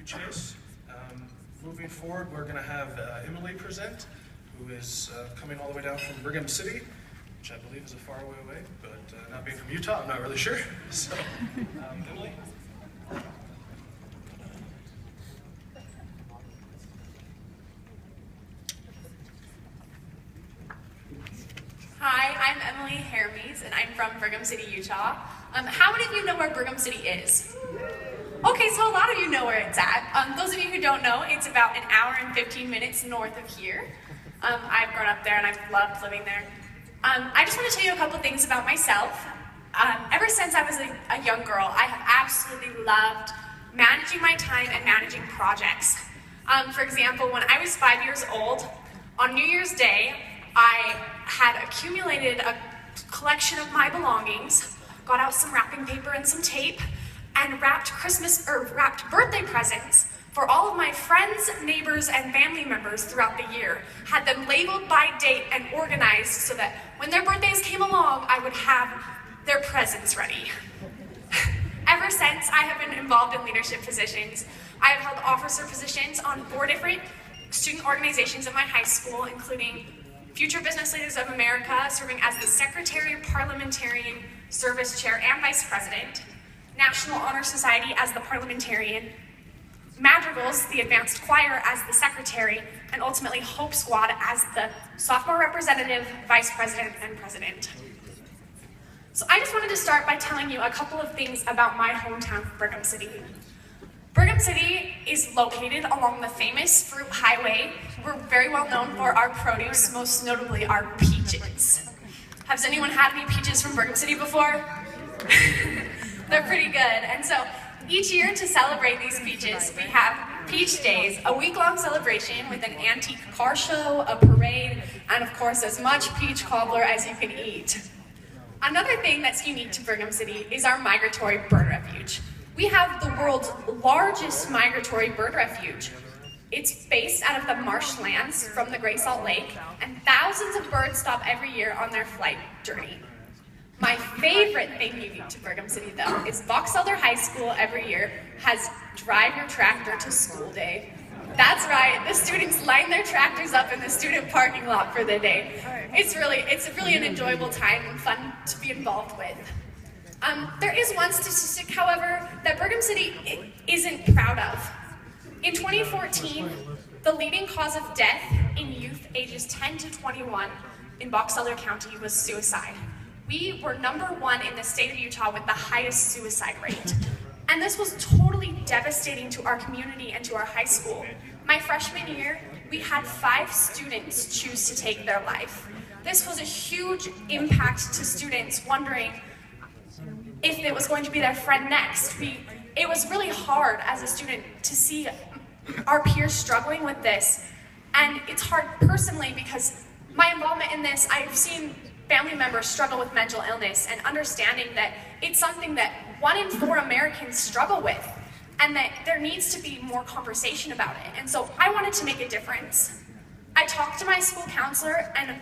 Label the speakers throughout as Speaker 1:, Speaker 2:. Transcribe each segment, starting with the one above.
Speaker 1: Chase. Moving forward, we're going to have Emily present, who is coming all the way down from Brigham City, which I believe is a far away, but not being from Utah, I'm not really sure. So, Emily?
Speaker 2: Hi, I'm Emily Hermes, and I'm from Brigham City, Utah. How many of you know where Brigham City is? Okay, so a lot of you know where it's at. Those of you who don't know, it's about an hour and 15 minutes north of here. I've grown up there and I've loved living there. I just want to tell you a couple things about myself. Ever since I was a young girl, I have absolutely loved managing my time and managing projects. For example, when I was 5 years old, on New Year's Day, I had accumulated a collection of my belongings, got out some wrapping paper and some tape, and wrapped birthday presents for all of my friends, neighbors, and family members throughout the year. Had them labeled by date and organized so that when their birthdays came along, I would have their presents ready. Ever since, I have been involved in leadership positions. I have held officer positions on 4 different student organizations in my high school, including Future Business Leaders of America, serving as the Secretary, Parliamentarian, Service Chair, and Vice President, National Honor Society as the Parliamentarian, Madrigals, the Advanced Choir, as the Secretary, and ultimately Hope Squad as the Sophomore Representative, Vice President, and President. So I just wanted to start by telling you a couple of things about my hometown, Brigham City. Brigham City is located along the famous Fruit Highway. We're very well known for our produce, most notably our peaches. Has anyone had any peaches from Brigham City before? They're pretty good. And so each year to celebrate these peaches, we have Peach Days, a week-long celebration with an antique car show, a parade, and of course as much peach cobbler as you can eat. Another thing that's unique to Brigham City is our migratory bird refuge. We have the world's largest migratory bird refuge. It's based out of the marshlands from the Great Salt Lake, and thousands of birds stop every year on their flight journey. My favorite thing unique to Brigham City, though, is Box Elder High School every year has Drive Your Tractor to School Day. That's right, the students line their tractors up in the student parking lot for the day. It's really an enjoyable time and fun to be involved with. There is one statistic, however, that Brigham City isn't proud of. In 2014, the leading cause of death in youth ages 10 to 21 in Box Elder County was suicide. We were #1 in the state of Utah with the highest suicide rate. And this was totally devastating to our community and to our high school. My freshman year, we had 5 students choose to take their life. This was a huge impact to students wondering if it was going to be their friend next. It was really hard as a student to see our peers struggling with this. And it's hard personally because my involvement in this, I've seen family members struggle with mental illness and understanding that it's something that 1 in 4 Americans struggle with and that there needs to be more conversation about it. And so I wanted to make a difference. I talked to my school counselor and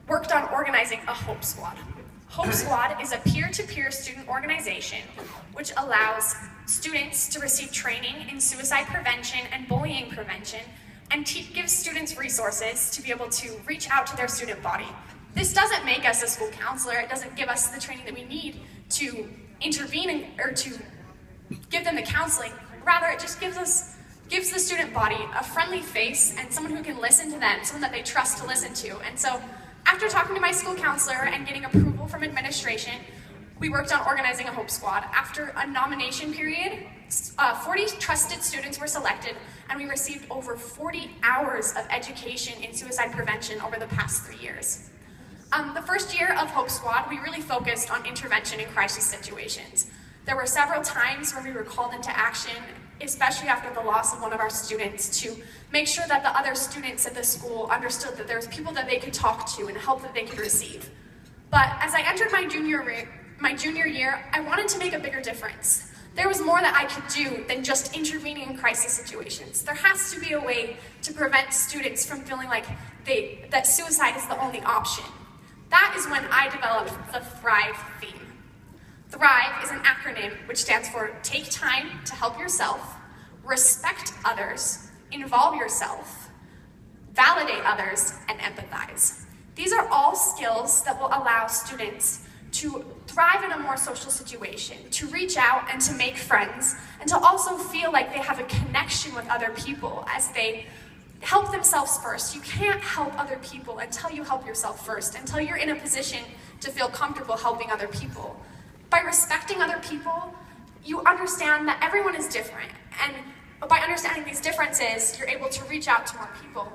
Speaker 2: worked on organizing a Hope Squad. Hope Squad is a peer-to-peer student organization which allows students to receive training in suicide prevention and bullying prevention and gives students resources to be able to reach out to their student body. This doesn't make us a school counselor. It doesn't give us the training that we need to intervene or to give them the counseling. Rather, it just gives the student body a friendly face and someone who can listen to them, someone that they trust to listen to. And so after talking to my school counselor and getting approval from administration, we worked on organizing a Hope Squad. After a nomination period, 40 trusted students were selected, and we received over 40 hours of education in suicide prevention over the past 3 years. The first year of Hope Squad, we really focused on intervention in crisis situations. There were several times where we were called into action, especially after the loss of one of our students, to make sure that the other students at the school understood that there was people that they could talk to and help that they could receive. But as I entered my junior year, I wanted to make a bigger difference. There was more that I could do than just intervening in crisis situations. There has to be a way to prevent students from feeling like that suicide is the only option. That is when I developed the THRIVE theme. THRIVE is an acronym which stands for Take Time to Help Yourself, respect others, involve yourself, validate others, and empathize. These are all skills that will allow students to thrive in a more social situation, to reach out and to make friends, and to also feel like they have a connection with other people as they help themselves first. You can't help other people until you help yourself first, until you're in a position to feel comfortable helping other people. By respecting other people, you understand that everyone is different, and by understanding these differences, you're able to reach out to more people.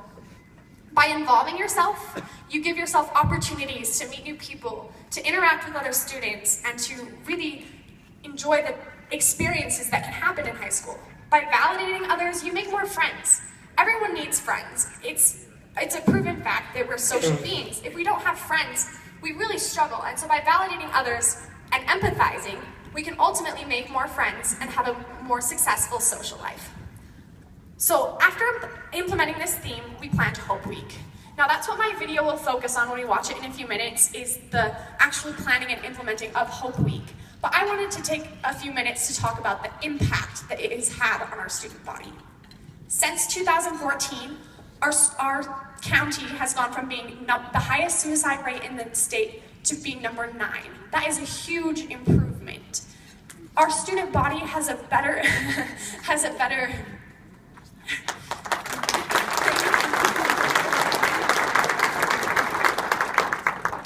Speaker 2: By involving yourself, you give yourself opportunities to meet new people, to interact with other students, and to really enjoy the experiences that can happen in high school. By validating others, you make more friends. Everyone needs friends. It's a proven fact that we're social beings. If we don't have friends, we really struggle. And so by validating others and empathizing, we can ultimately make more friends and have a more successful social life. So after implementing this theme, we planned Hope Week. Now that's what my video will focus on when we watch it in a few minutes, is the actual planning and implementing of Hope Week. But I wanted to take a few minutes to talk about the impact that it has had on our student body. Since 2014, our county has gone from being the highest suicide rate in the state to being number 9. That is a huge improvement. Our student body has a better,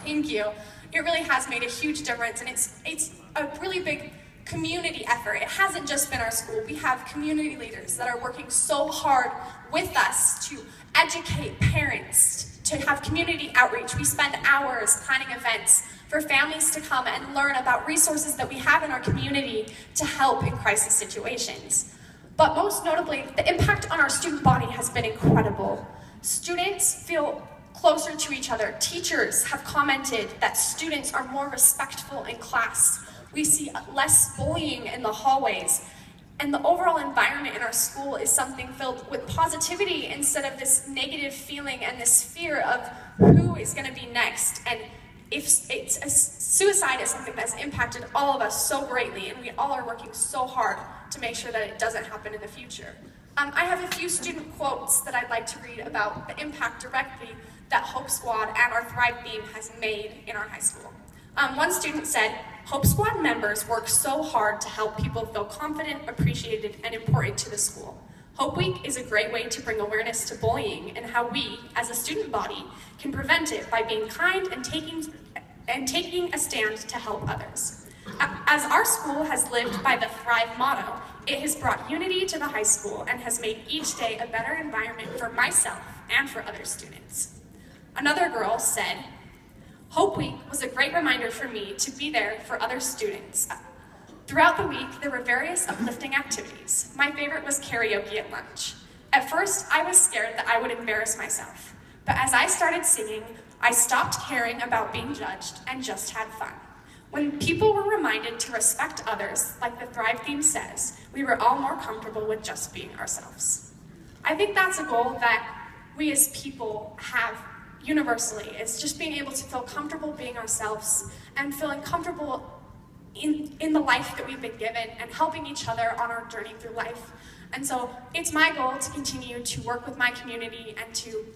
Speaker 2: Thank you. It really has made a huge difference, and it's a really big community effort. It hasn't just been our school. We have community leaders that are working so hard with us to educate parents, to have community outreach. We spend hours planning events for families to come and learn about resources that we have in our community to help in crisis situations. But most notably, the impact on our student body has been incredible. Students feel closer to each other. Teachers have commented that students are more respectful in class. We see less bullying in the hallways. And the overall environment in our school is something filled with positivity instead of this negative feeling and this fear of who is going to be next. And suicide is something that's impacted all of us so greatly, and we all are working so hard to make sure that it doesn't happen in the future. I have a few student quotes that I'd like to read about the impact directly that Hope Squad and our Thrive theme has made in our high school. One student said, "Hope Squad members work so hard to help people feel confident, appreciated, and important to the school. Hope Week is a great way to bring awareness to bullying and how we, as a student body, can prevent it by being kind and taking a stand to help others. As our school has lived by the Thrive motto, it has brought unity to the high school and has made each day a better environment for myself and for other students." Another girl said, "Hope Week was a great reminder for me to be there for other students. Throughout the week, there were various uplifting activities. My favorite was karaoke at lunch. At first, I was scared that I would embarrass myself. But as I started singing, I stopped caring about being judged and just had fun. When people were reminded to respect others, like the Thrive theme says, we were all more comfortable with just being ourselves." I think that's a goal that we as people have universally. It's just being able to feel comfortable being ourselves and feeling comfortable in the life that we've been given and helping each other on our journey through life. And so it's my goal to continue to work with my community and to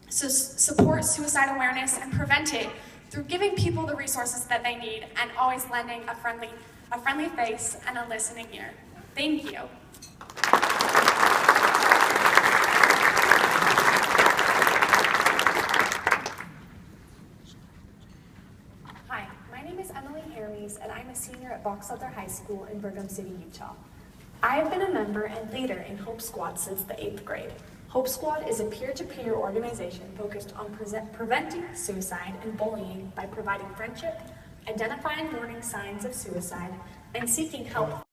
Speaker 2: support suicide awareness and prevent it through giving people the resources that they need and always lending a friendly face and a listening ear. Thank you.
Speaker 3: Hi, my name is Emily Hermes, and I'm a senior at Box Elder High School in Brigham City, Utah. I have been a member and leader in Hope Squad since the 8th grade. Hope Squad is a peer-to-peer organization focused on preventing suicide and bullying by providing friendship, identifying warning signs of suicide, and seeking help